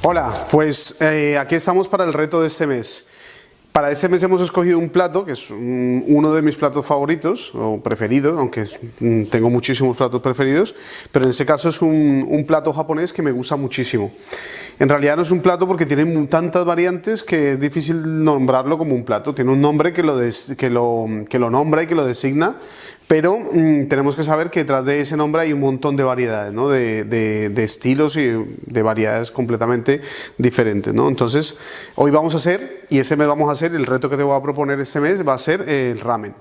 Hola, pues aquí estamos para el reto de este mes. Para este mes hemos escogido un plato que es uno de mis platos favoritos o preferidos, aunque tengo muchísimos platos preferidos, pero en este caso es un plato japonés que me gusta muchísimo. En realidad no es un plato porque tiene tantas variantes que es difícil nombrarlo como un plato. Tiene un nombre que lo nombra y que lo designa, pero tenemos que saber que detrás de ese nombre hay un montón de variedades, ¿no? de estilos y de variedades completamente diferentes, ¿no? Entonces, hoy vamos a hacer, y ese mes vamos a hacer, el reto que te voy a proponer este mes va a ser el ramen.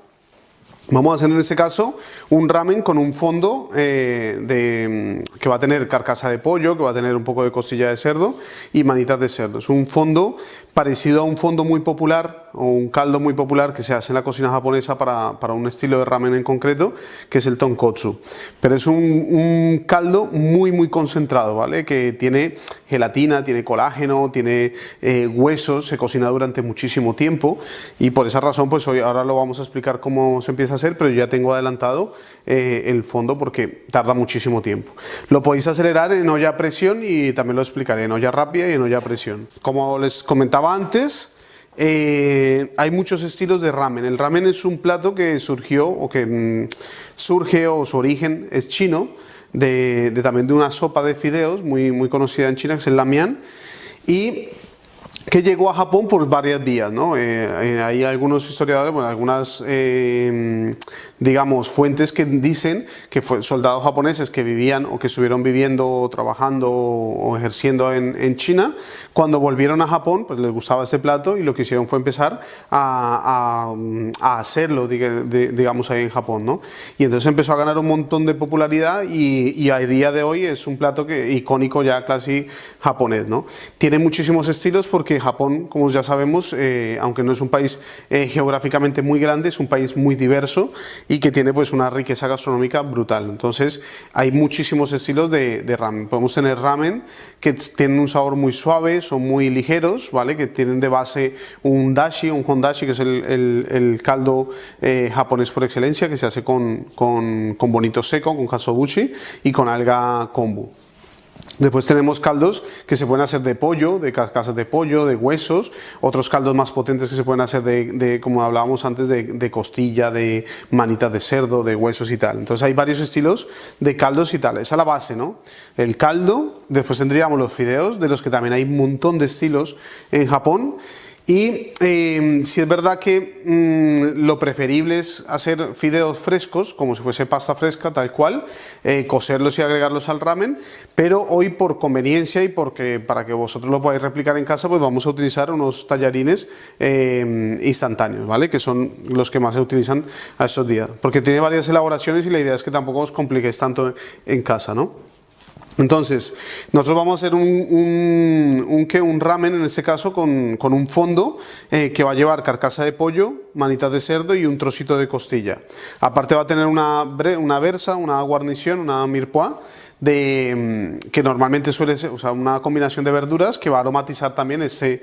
Vamos a hacer en este caso un ramen con un fondo que va a tener carcasa de pollo, que va a tener un poco de costilla de cerdo y manitas de cerdo. Es un fondo parecido a un fondo muy popular o un caldo muy popular que se hace en la cocina japonesa para un estilo de ramen en concreto, que es el tonkotsu. Pero es un caldo muy concentrado, ¿vale? Que tiene gelatina, tiene colágeno, tiene huesos, se cocina durante muchísimo tiempo y por esa razón pues ahora lo vamos a explicar cómo se empieza a hacer, pero yo ya tengo adelantado el fondo porque tarda muchísimo tiempo. Lo podéis acelerar en olla a presión y también lo explicaré en olla rápida y en olla a presión. Como les comentaba antes, hay muchos estilos de ramen. El ramen es un plato que surgió o que surge o su origen es chino, también de una sopa de fideos muy conocida en China, que es el lamian, y que llegó a Japón por varias vías, ¿no? Hay algunos historiadores, bueno, algunas digamos fuentes que dicen que fue soldados japoneses que vivían o que estuvieron viviendo, trabajando o ejerciendo en China, cuando volvieron a Japón, pues les gustaba este plato y lo que hicieron fue empezar a hacerlo, digamos, ahí en Japón, ¿no? Y entonces empezó a ganar un montón de popularidad y a día de hoy es un plato icónico ya casi japonés, ¿no? Tiene muchísimos estilos porque Japón, como ya sabemos, aunque no es un país geográficamente muy grande, es un país muy diverso y que tiene pues una riqueza gastronómica brutal. Entonces hay muchísimos estilos de ramen. Podemos tener ramen que tienen un sabor muy suave, son muy ligeros, ¿vale? Que tienen de base un dashi, un hondashi, que es el caldo japonés por excelencia, que se hace con bonito seco, con katsuobushi y con alga kombu. Después tenemos caldos que se pueden hacer de pollo, de carcasas de pollo, de huesos, otros caldos más potentes que se pueden hacer como hablábamos antes, de costilla, de manitas de cerdo, de huesos y tal. Entonces hay varios estilos de caldos y tal, esa es la base, ¿no? El caldo, después tendríamos los fideos, de los que también hay un montón de estilos en Japón. Y si es verdad que lo preferible es hacer fideos frescos, como si fuese pasta fresca, tal cual, cocerlos y agregarlos al ramen, pero hoy por conveniencia y para que vosotros lo podáis replicar en casa, pues vamos a utilizar unos tallarines instantáneos, ¿vale? Que son los que más se utilizan a estos días, porque tiene varias elaboraciones y la idea es que tampoco os compliquéis tanto en casa, ¿no? Entonces, nosotros vamos a hacer un ramen en este caso con un fondo que va a llevar carcasa de pollo, manitas de cerdo y un trocito de costilla. Aparte va a tener una versa, una guarnición, una mirepoix, que normalmente suele ser, o sea, una combinación de verduras que va a aromatizar también este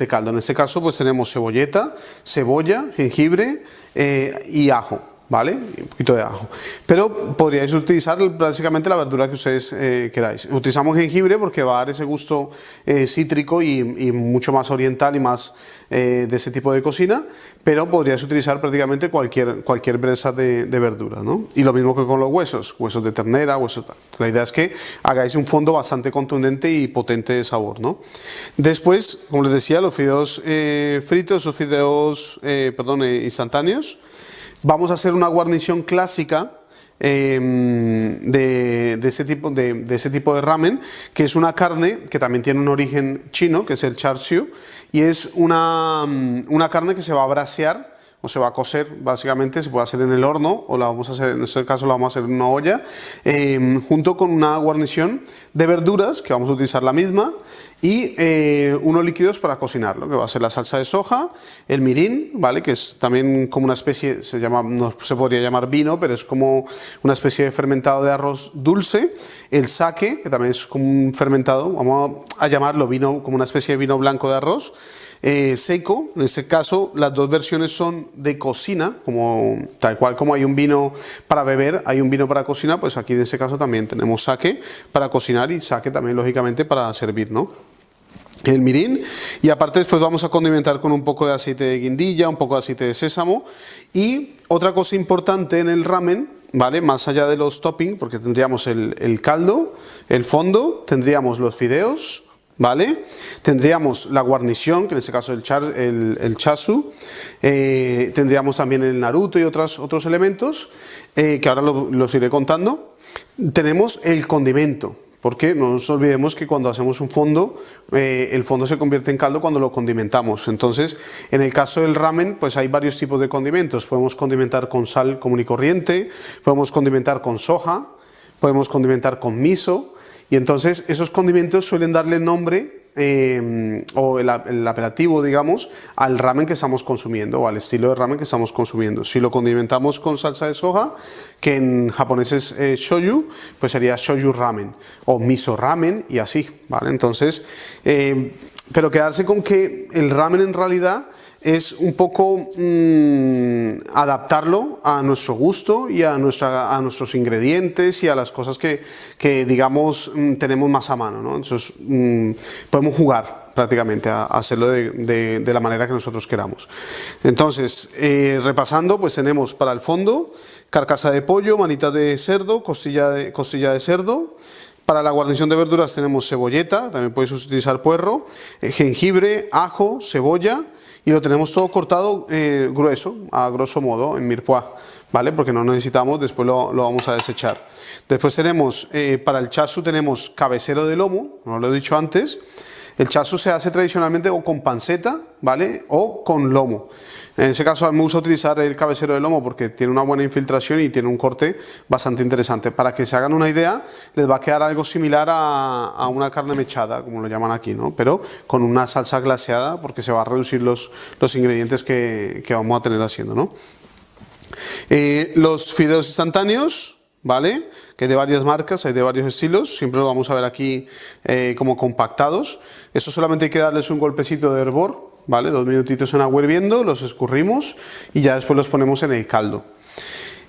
caldo. En este caso pues tenemos cebolleta, cebolla, jengibre y ajo. ¿Vale? Un poquito de ajo. Pero podríais utilizar básicamente la verdura que ustedes queráis. Utilizamos jengibre porque va a dar ese gusto cítrico y mucho más oriental y más de ese tipo de cocina, pero podríais utilizar prácticamente cualquier presa de verdura, ¿no? Y lo mismo que con los huesos de ternera, huesos tal. La idea es que hagáis un fondo bastante contundente y potente de sabor, ¿no? Después, como les decía, los fideos fritos o fideos instantáneos. Vamos a hacer una guarnición clásica de ese tipo de ramen, que es una carne que también tiene un origen chino, que es el char siu, y es una carne que se va a brasear o se va a cocer, básicamente se puede hacer en el horno o la vamos a hacer, en este caso la vamos a hacer en una olla, junto con una guarnición de verduras, que vamos a utilizar la misma, y unos líquidos para cocinarlo, que va a ser la salsa de soja, el mirin, ¿vale? Que es también como una especie, no se podría llamar vino, pero es como una especie de fermentado de arroz dulce, el sake, que también es como un fermentado, vamos a llamarlo vino, como una especie de vino blanco de arroz, seco. En este caso las dos versiones son de cocina, tal cual como hay un vino para beber, hay un vino para cocina, pues aquí en este caso también tenemos sake para cocinar y sake también lógicamente para servir, ¿no? el mirin, y aparte después vamos a condimentar con un poco de aceite de guindilla, un poco de aceite de sésamo. Y otra cosa importante en el ramen, ¿vale? Más allá de los toppings, porque tendríamos el caldo, el fondo, tendríamos los fideos, ¿vale? Tendríamos la guarnición, que en este caso el chasu, tendríamos también el naruto y otros elementos, que ahora los iré contando. Tenemos el condimento. Porque no nos olvidemos que cuando hacemos un fondo, el fondo se convierte en caldo cuando lo condimentamos. Entonces, en el caso del ramen, pues hay varios tipos de condimentos. Podemos condimentar con sal común y corriente, podemos condimentar con soja, podemos condimentar con miso. Y entonces esos condimentos suelen darle nombre o el apelativo, digamos, al ramen que estamos consumiendo o al estilo de ramen que estamos consumiendo. Si lo condimentamos con salsa de soja, que en japonés es shoyu, pues sería shoyu ramen o miso ramen y así, ¿vale? Entonces, pero quedarse con que el ramen en realidad es un poco adaptarlo a nuestro gusto y a nuestros ingredientes y a las cosas que digamos tenemos más a mano, ¿no? Entonces podemos jugar prácticamente a hacerlo de la manera que nosotros queramos. Entonces, repasando, pues tenemos para el fondo carcasa de pollo, manitas de cerdo, costilla de cerdo. Para la guarnición de verduras tenemos cebolleta, también puedes utilizar puerro, jengibre, ajo, cebolla. Y lo tenemos todo cortado grueso, a grosso modo, en mirepoix, ¿vale? Porque no necesitamos, después lo vamos a desechar. Después tenemos, para el chasu tenemos cabecero de lomo, no lo he dicho antes. El chasu se hace tradicionalmente o con panceta, ¿vale? O con lomo. En ese caso a mí me gusta utilizar el cabecero de lomo porque tiene una buena infiltración y tiene un corte bastante interesante. Para que se hagan una idea, les va a quedar algo similar a una carne mechada, como lo llaman aquí, ¿no? Pero con una salsa glaseada porque se va a reducir los ingredientes que vamos a tener haciendo, ¿no? Los fideos instantáneos, ¿vale? Que hay de varias marcas, hay de varios estilos, siempre lo vamos a ver aquí como compactados. Eso solamente hay que darles un golpecito de hervor, ¿vale? 2 minutitos en agua hirviendo, los escurrimos y ya después los ponemos en el caldo.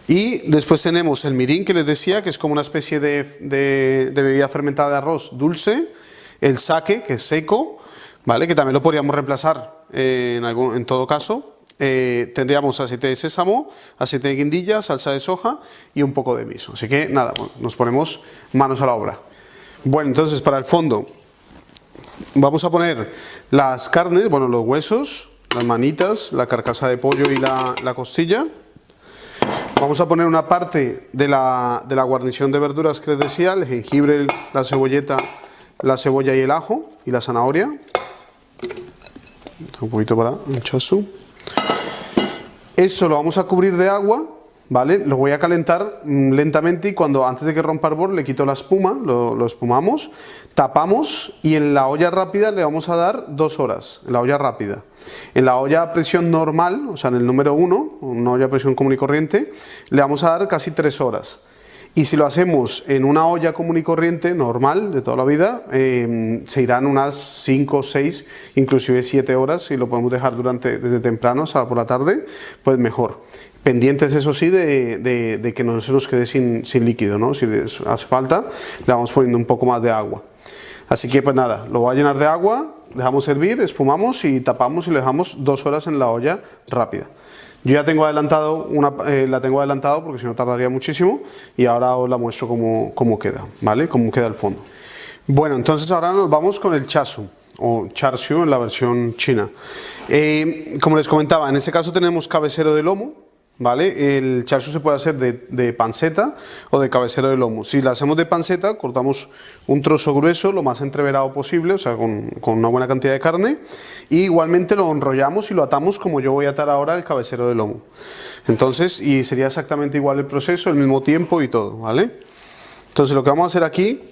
Y después tenemos el mirin, que les decía, que es como una especie de bebida fermentada de arroz dulce. El sake, que es seco, ¿vale? Que también lo podríamos reemplazar en todo caso. Tendríamos aceite de sésamo, aceite de guindilla, salsa de soja y un poco de miso. Así que nada, bueno, nos ponemos manos a la obra. Bueno, entonces para el fondo vamos a poner las carnes, bueno, los huesos, las manitas, la carcasa de pollo y la costilla. Vamos a poner una parte de la guarnición de verduras que les decía, el jengibre, la cebolleta, la cebolla y el ajo y la zanahoria. Un poquito para el chasu. Esto lo vamos a cubrir de agua, ¿vale? Lo voy a calentar lentamente y antes de que rompa hervor le quito la espuma, lo espumamos, tapamos y en la olla rápida le vamos a dar 2 horas, en la olla rápida. En la olla a presión normal, o sea en el número 1, una olla a presión común y corriente, le vamos a dar casi 3 horas. Y si lo hacemos en una olla común y corriente, normal, de toda la vida, se irán unas 5, 6, inclusive 7 horas, y lo podemos dejar desde temprano, o sea, por la tarde, pues mejor. Pendientes, eso sí, de que no se nos quede sin líquido, ¿no? Si hace falta, le vamos poniendo un poco más de agua. Así que pues nada, lo voy a llenar de agua, dejamos hervir, espumamos y tapamos y lo dejamos 2 horas en la olla rápida. Yo ya tengo adelantado la tengo adelantado porque si no tardaría muchísimo y ahora os la muestro cómo queda, ¿vale? Cómo queda el fondo. Bueno, entonces ahora nos vamos con el chasu o char siu en la versión china. Como les comentaba, en este caso tenemos cabecero de lomo, ¿vale? El char siu se puede hacer de panceta o de cabecero de lomo. Si la hacemos de panceta, cortamos un trozo grueso, lo más entreverado posible, o sea, con una buena cantidad de carne, y igualmente lo enrollamos y lo atamos como yo voy a atar ahora el cabecero de lomo. Entonces, y sería exactamente igual el proceso, el mismo tiempo y todo, ¿vale? Entonces lo que vamos a hacer aquí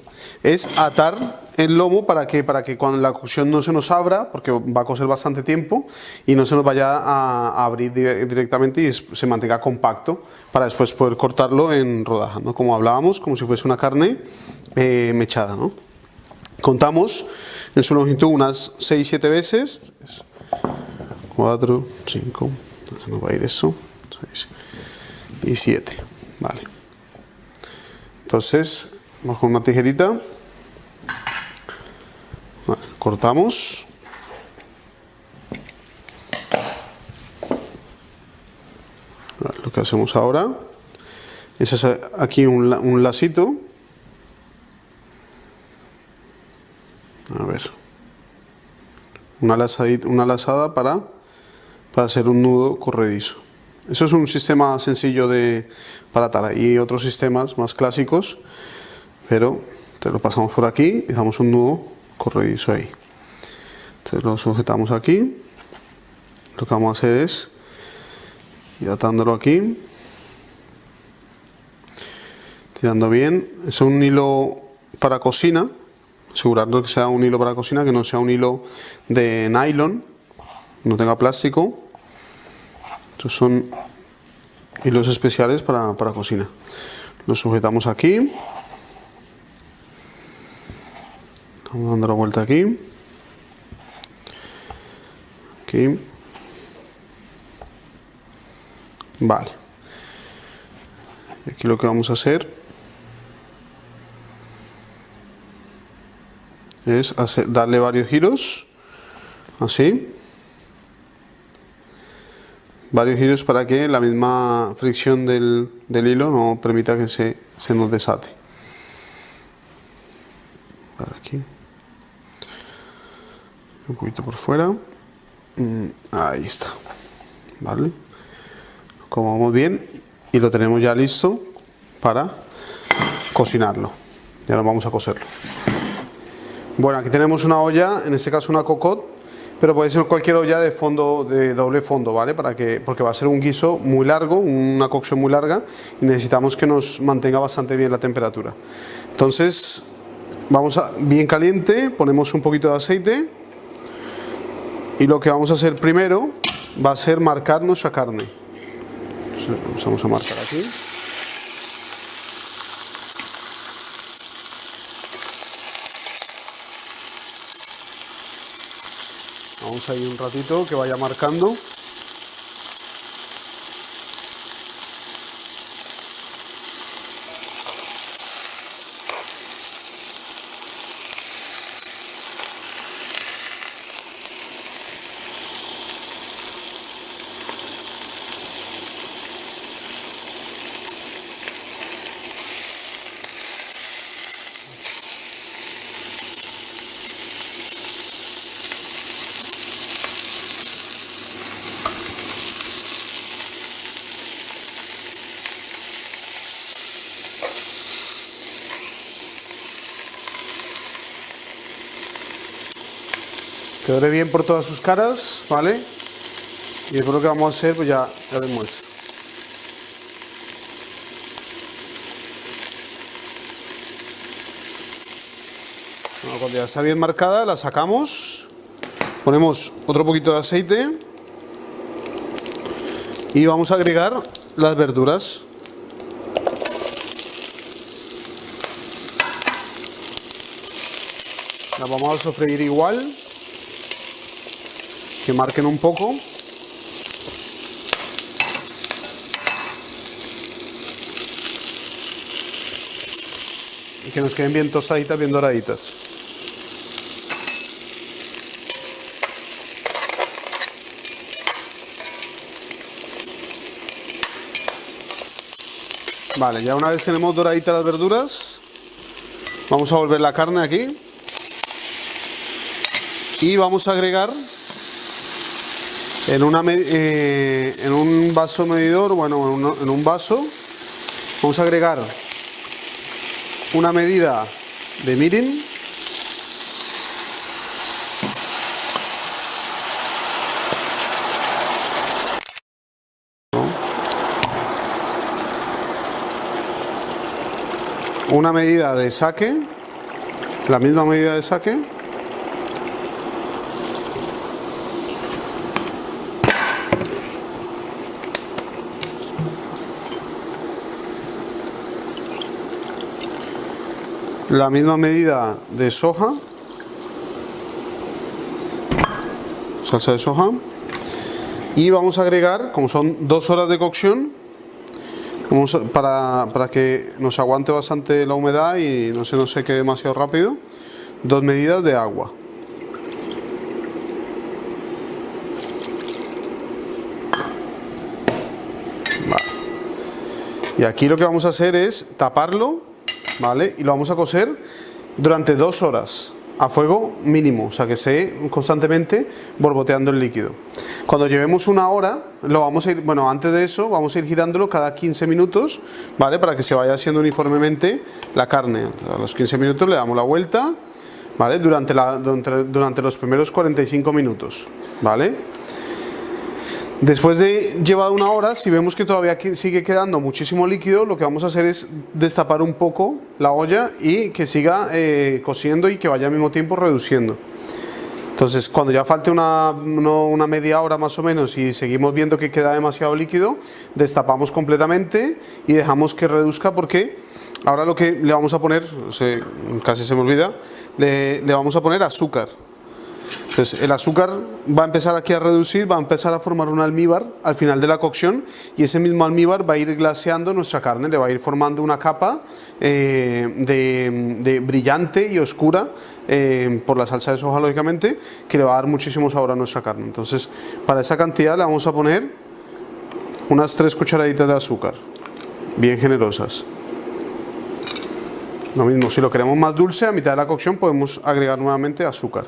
es atar el lomo para que cuando la cocción no se nos abra, porque va a cocer bastante tiempo y no se nos vaya a abrir directamente y se mantenga compacto para después poder cortarlo en rodajas, ¿no? Como hablábamos, como si fuese una carne mechada, ¿no? Contamos en su longitud unas 6-7 veces, 4, 5, se nos va a ir eso, 6 y 7, vale. Entonces vamos con una tijerita. cortamos. Lo que hacemos ahora es hacer aquí un lacito. A ver, una lazada para hacer un nudo corredizo. Eso es un sistema sencillo para atar. Hay otros sistemas más clásicos, pero te lo pasamos por aquí y damos un nudo corredizo ahí. Entonces lo sujetamos aquí. Lo que vamos a hacer es ir atándolo aquí, tirando bien. Es un hilo para cocina, asegurarnos que sea un hilo para cocina, que no sea un hilo de nylon, no tenga plástico. Estos son hilos especiales para cocina. Los sujetamos aquí, vamos dando la vuelta aquí, aquí. Vale, y aquí lo que vamos a hacer es darle varios giros, así, varios giros para que la misma fricción del hilo no permita que se nos desate. Vale, aquí un poquito por fuera, ahí está, vale. Acomodamos bien y lo tenemos ya listo para cocinarlo. Ya nos vamos a cocerlo. Bueno, aquí tenemos una olla, en este caso una cocotte, pero puede ser cualquier olla de fondo, de doble fondo, ¿vale? Porque va a ser un guiso muy largo, una cocción muy larga, y necesitamos que nos mantenga bastante bien la temperatura. Entonces, bien caliente, ponemos un poquito de aceite, y lo que vamos a hacer primero va a ser marcar nuestra carne. Vamos a marcar aquí. Vamos a ir un ratito que vaya marcando. Que dore bien por todas sus caras, ¿vale? Y después lo que vamos a hacer, pues ya les muestro. Bueno, cuando ya está bien marcada, la sacamos, ponemos otro poquito de aceite y vamos a agregar las verduras. Las vamos a sofreír igual, que marquen un poco. Y que nos queden bien tostaditas, bien doraditas. Vale, ya una vez tenemos doraditas las verduras, vamos a volver la carne aquí. Y vamos a agregar en un vaso medidor, bueno, en un vaso, vamos a agregar una medida de mirin, una medida de sake, la misma medida de sake, la misma medida de soja, salsa de soja, y vamos a agregar, como son 2 horas de cocción, para que nos aguante bastante la humedad y no se nos seque demasiado rápido, 2 medidas de agua. Y aquí lo que vamos a hacer es taparlo, ¿vale? Y lo vamos a cocer durante 2 horas a fuego mínimo, o sea que esté constantemente borboteando el líquido. Cuando llevemos 1 hora, lo vamos a ir, bueno, antes de eso vamos a ir girándolo cada 15 minutos, ¿vale? Para que se vaya haciendo uniformemente la carne. A los 15 minutos le damos la vuelta, ¿vale? Durante los primeros 45 minutos, ¿vale? Después de llevar 1 hora, si vemos que todavía sigue quedando muchísimo líquido, lo que vamos a hacer es destapar un poco la olla y que siga cociendo y que vaya al mismo tiempo reduciendo. Entonces, cuando ya falte una media hora más o menos y seguimos viendo que queda demasiado líquido, destapamos completamente y dejamos que reduzca, porque ahora lo que le vamos a poner, casi se me olvida, le vamos a poner azúcar. Entonces el azúcar va a empezar aquí a reducir, va a empezar a formar un almíbar al final de la cocción, y ese mismo almíbar va a ir glaseando nuestra carne, le va a ir formando una capa de brillante y oscura por la salsa de soja, lógicamente, que le va a dar muchísimo sabor a nuestra carne. Entonces, para esa cantidad le vamos a poner unas 3 cucharaditas de azúcar, bien generosas. Lo mismo, si lo queremos más dulce, a mitad de la cocción podemos agregar nuevamente azúcar.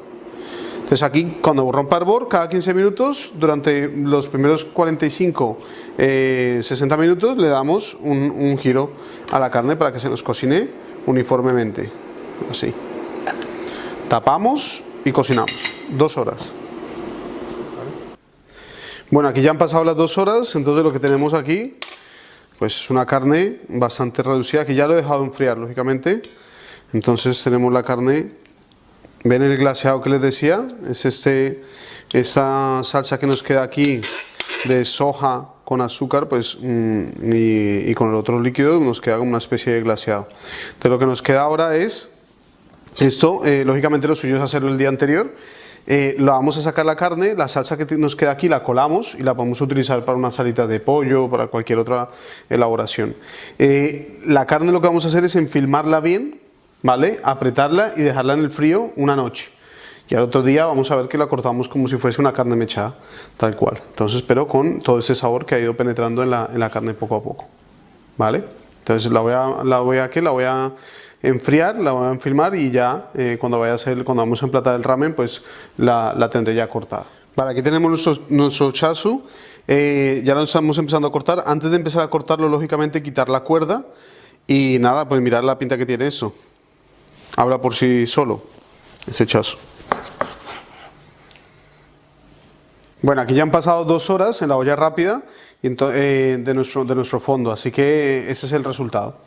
Entonces aquí, cuando rompa hervor, cada 15 minutos, durante los primeros 45, 60 minutos, le damos un giro a la carne para que se nos cocine uniformemente, así. Tapamos y cocinamos 2 horas. Bueno, aquí ya han pasado las 2 horas, entonces lo que tenemos aquí, pues es una carne bastante reducida, que ya lo he dejado enfriar, lógicamente. Entonces tenemos la carne. ¿Ven el glaseado que les decía? Es esta salsa que nos queda aquí de soja con azúcar, pues, y con el otro líquido nos queda como una especie de glaseado. Entonces lo que nos queda ahora es esto. Lógicamente lo suyo es hacerlo el día anterior. Lo vamos a sacar la carne, la salsa que nos queda aquí la colamos y la podemos utilizar para una salita de pollo, para cualquier otra elaboración. La carne, lo que vamos a hacer es enfilmarla bien, ¿vale? Apretarla y dejarla en el frío una noche. Y al otro día vamos a ver que la cortamos como si fuese una carne mechada, tal cual. Entonces, pero con todo ese sabor que ha ido penetrando en la carne poco a poco, ¿vale? Entonces la voy a enfriar, la voy a enfilmar, y ya cuando vamos a emplatar el ramen, pues la tendré ya cortada. Vale, aquí tenemos nuestro chasu. Ya lo estamos empezando a cortar. Antes de empezar a cortarlo, lógicamente quitar la cuerda. Y nada, pues mirar la pinta que tiene eso. Habla por sí solo, este chasu. Bueno, aquí ya han pasado 2 horas en la olla rápida de nuestro fondo, así que ese es el resultado.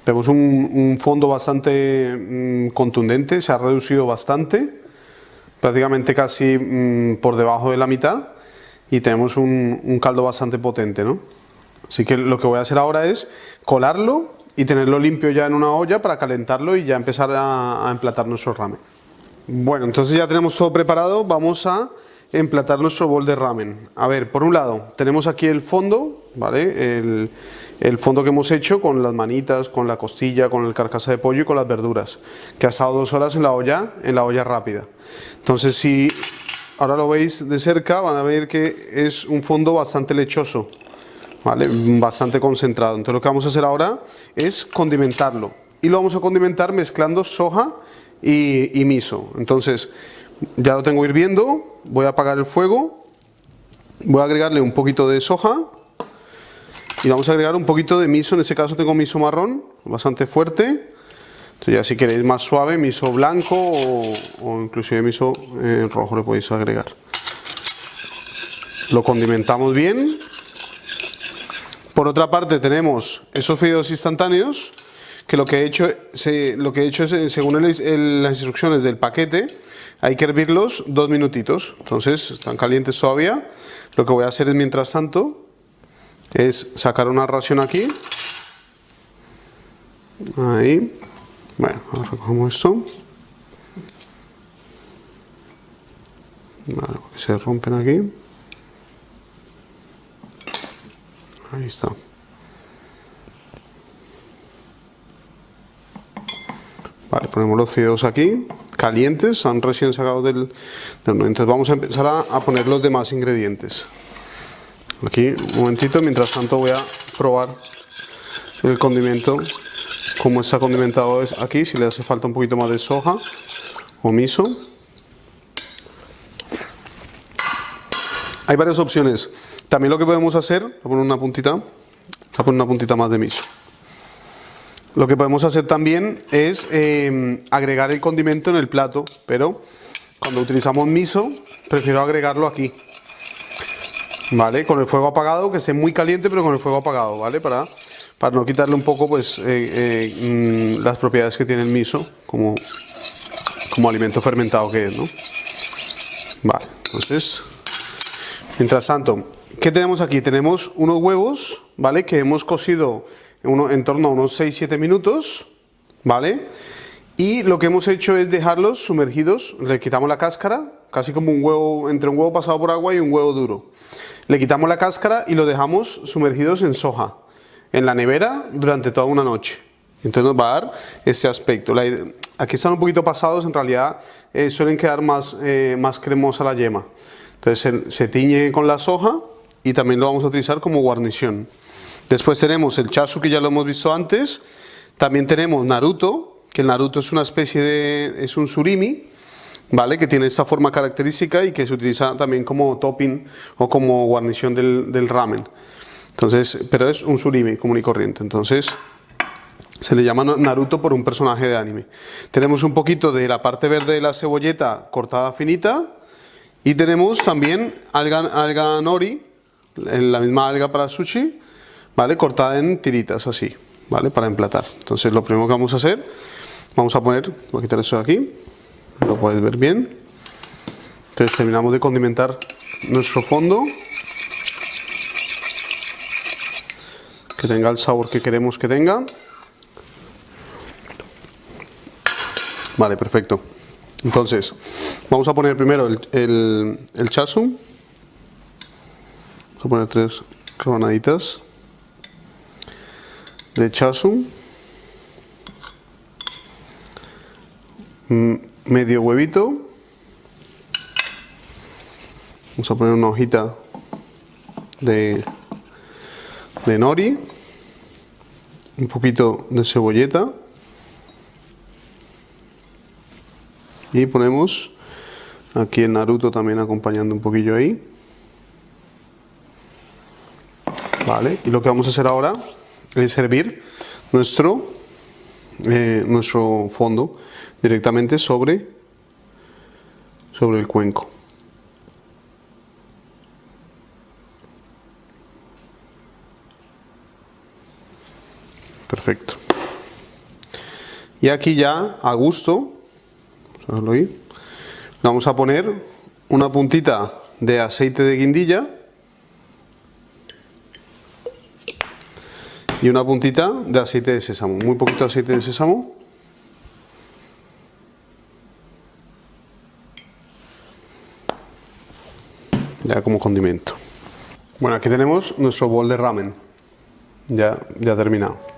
Vemos un fondo bastante contundente, se ha reducido bastante, prácticamente casi por debajo de la mitad, y tenemos un caldo bastante potente, ¿no? Así que lo que voy a hacer ahora es colarlo y tenerlo limpio ya en una olla para calentarlo y ya empezar a emplatar nuestro ramen. Bueno, entonces ya tenemos todo preparado, vamos a emplatar nuestro bol de ramen. A ver, por un lado tenemos aquí el fondo, ¿vale? El fondo que hemos hecho con las manitas, con la costilla, con el carcasa de pollo y con las verduras, que ha estado 2 horas en la olla rápida. Entonces, si ahora lo veis de cerca, van a ver que es un fondo bastante lechoso, ¿vale? Bastante concentrado. Entonces lo que vamos a hacer ahora es condimentarlo, y lo vamos a condimentar mezclando soja y miso. Entonces ya lo tengo hirviendo, voy a apagar el fuego, voy a agregarle un poquito de soja y vamos a agregar un poquito de miso. En este caso tengo miso marrón, bastante fuerte. Entonces ya, si queréis más suave, miso blanco o inclusive miso rojo le podéis agregar. Lo condimentamos bien. Por otra parte tenemos esos fideos instantáneos, que lo que he hecho es, según las instrucciones del paquete, hay que hervirlos 2 minutitos. Entonces están calientes todavía. Lo que voy a hacer es, mientras tanto, es sacar una ración aquí. Ahí. Bueno, ahora recogemos esto. Vale, porque se rompen aquí. Ahí está. Vale, ponemos los fideos aquí, calientes, han recién sacado del horno. Entonces vamos a empezar a poner los demás ingredientes. Aquí, un momentito, mientras tanto voy a probar el condimento, cómo está condimentado aquí, si le hace falta un poquito más de soja o miso. Hay varias opciones. También lo que podemos hacer, voy a poner una puntita más de miso. Lo que podemos hacer también es agregar el condimento en el plato, pero cuando utilizamos miso, prefiero agregarlo aquí, ¿vale? Con el fuego apagado, que esté muy caliente, pero con el fuego apagado, ¿vale? Para no quitarle un poco, pues, las propiedades que tiene el miso como alimento fermentado que es, ¿no? Vale, entonces, mientras tanto, ¿qué tenemos aquí? Tenemos unos huevos, ¿vale? Que hemos cocido en torno a unos 6-7 minutos, ¿vale? Y lo que hemos hecho es dejarlos sumergidos, le quitamos la cáscara, casi como un huevo, entre un huevo pasado por agua y un huevo duro. Le quitamos la cáscara y lo dejamos sumergidos en soja, en la nevera durante toda una noche. Entonces nos va a dar ese aspecto. Aquí están un poquito pasados, en realidad suelen quedar más cremosa la yema. Entonces se tiñe con la soja y también lo vamos a utilizar como guarnición. Después tenemos el chasu, que ya lo hemos visto antes. También tenemos naruto, que el naruto es una especie es un surimi, ¿vale? Que tiene esta forma característica y que se utiliza también como topping o como guarnición del ramen. Entonces, pero es un surimi común y corriente. Entonces, se le llama naruto por un personaje de anime. Tenemos un poquito de la parte verde de la cebolleta cortada finita. Y tenemos también alga nori, la misma alga para sushi, ¿vale? Cortada en tiritas así, ¿vale? Para emplatar. Entonces lo primero que vamos a hacer, voy a quitar esto de aquí, lo puedes ver bien. Entonces terminamos de condimentar nuestro fondo, que tenga el sabor que queremos que tenga. Vale, perfecto. Entonces, vamos a poner primero el chasu. Vamos a poner 3 rebanaditas de chasu, medio huevito, vamos a poner una hojita de nori, un poquito de cebolleta y ponemos aquí el naruto también acompañando un poquillo ahí. Vale, y lo que vamos a hacer ahora es servir nuestro fondo directamente sobre el cuenco. Perfecto. Y aquí ya a gusto, vamos a poner una puntita de aceite de guindilla y una puntita de aceite de sésamo, muy poquito aceite de sésamo. Ya como condimento. Bueno, aquí tenemos nuestro bol de ramen, ya terminado.